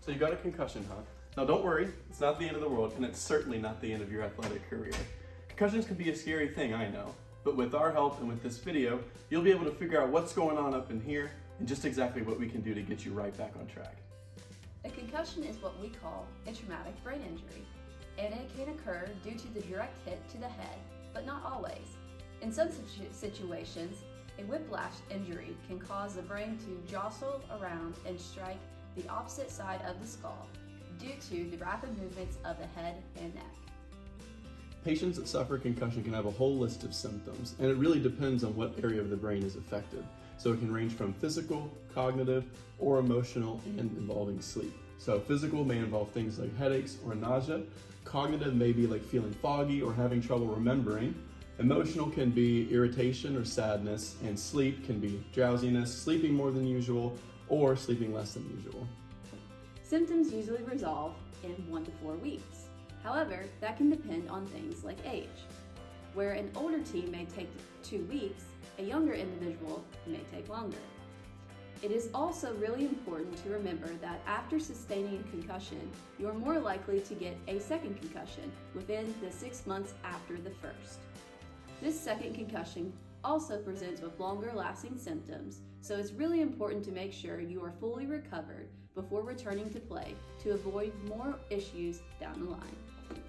So you got a concussion, huh? Now don't worry, it's not the end of the world, and it's certainly not the end of your athletic career. Concussions can be a scary thing, I know, but with our help and with this video, you'll be able to figure out what's going on up in here and just exactly what we can do to get you right back on track. A concussion is what we call a traumatic brain injury, and it can occur due to the direct hit to the head, but not always. In some situations, a whiplash injury can cause the brain to jostle around and strike the opposite side of the skull due to the rapid movements of the head and neck. Patients that suffer concussion can have a whole list of symptoms, and it really depends on what area of the brain is affected. So it can range from physical, cognitive, or emotional, and involving sleep. So physical may involve things like headaches or nausea. Cognitive may be like feeling foggy or having trouble remembering. Emotional can be irritation or sadness, and sleep can be drowsiness, sleeping more than usual, or sleeping less than usual. Symptoms usually resolve in 1 to 4 weeks. However, that can depend on things like age. Where an older teen may take 2 weeks, a younger individual may take longer. It is also really important to remember that after sustaining a concussion, you are more likely to get a second concussion within the 6 months after the first. This second concussion also presents with longer lasting symptoms, so it's really important to make sure you are fully recovered before returning to play to avoid more issues down the line.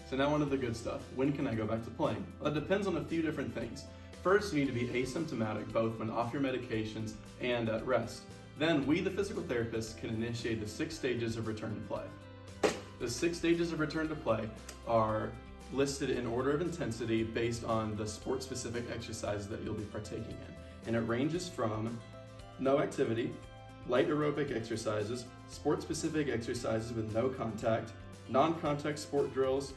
So now on to the good stuff. When can I go back to playing? Well, it depends on a few different things. First, you need to be asymptomatic both when off your medications and at rest. Then we, the physical therapists, can initiate the 6 stages of return to play. The 6 stages of return to play are listed in order of intensity based on the sport-specific exercises that you'll be partaking in. And it ranges from no activity, light aerobic exercises, sport-specific exercises with no contact, non-contact sport drills,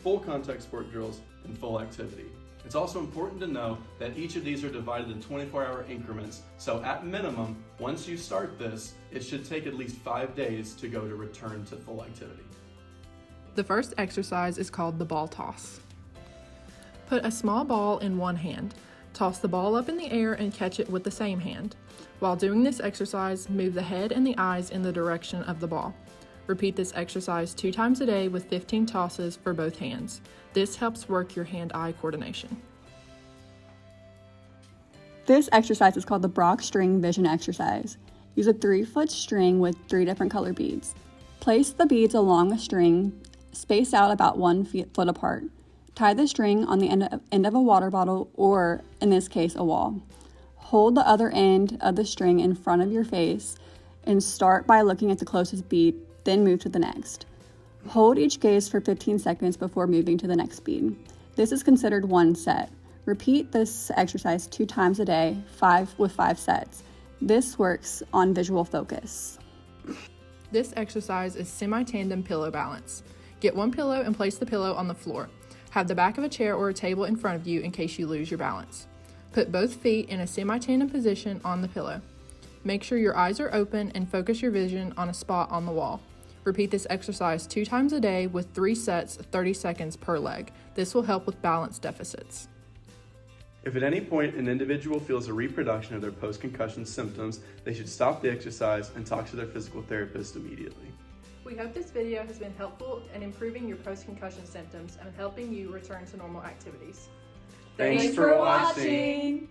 full contact sport drills, and full activity. It's also important to know that each of these are divided in 24-hour increments, so at minimum, once you start this, it should take at least 5 days to go to return to full activity. The first exercise is called the ball toss. Put a small ball in one hand. Toss the ball up in the air and catch it with the same hand. While doing this exercise, move the head and the eyes in the direction of the ball. Repeat this exercise 2 times a day with 15 tosses for both hands. This helps work your hand-eye coordination. This exercise is called the Brock string vision exercise. Use a 3-foot string with 3 different color beads. Place the beads along a string, spaced out about 1 foot apart. Tie the string on the end of a water bottle, or in this case, a wall. Hold the other end of the string in front of your face and start by looking at the closest bead, then move to the next. Hold each gaze for 15 seconds before moving to the next bead. This is considered 1 set. Repeat this exercise 2 times a day, 5 sets. This works on visual focus. This exercise is semi-tandem pillow balance. Get 1 pillow and place the pillow on the floor. Have the back of a chair or a table in front of you in case you lose your balance. Put both feet in a semi-tandem position on the pillow. Make sure your eyes are open and focus your vision on a spot on the wall. Repeat this exercise 2 times a day with 3 sets, 30 seconds per leg. This will help with balance deficits. If at any point an individual feels a reproduction of their post-concussion symptoms, they should stop the exercise and talk to their physical therapist immediately. We hope this video has been helpful in improving your post-concussion symptoms and helping you return to normal activities. Thanks for watching!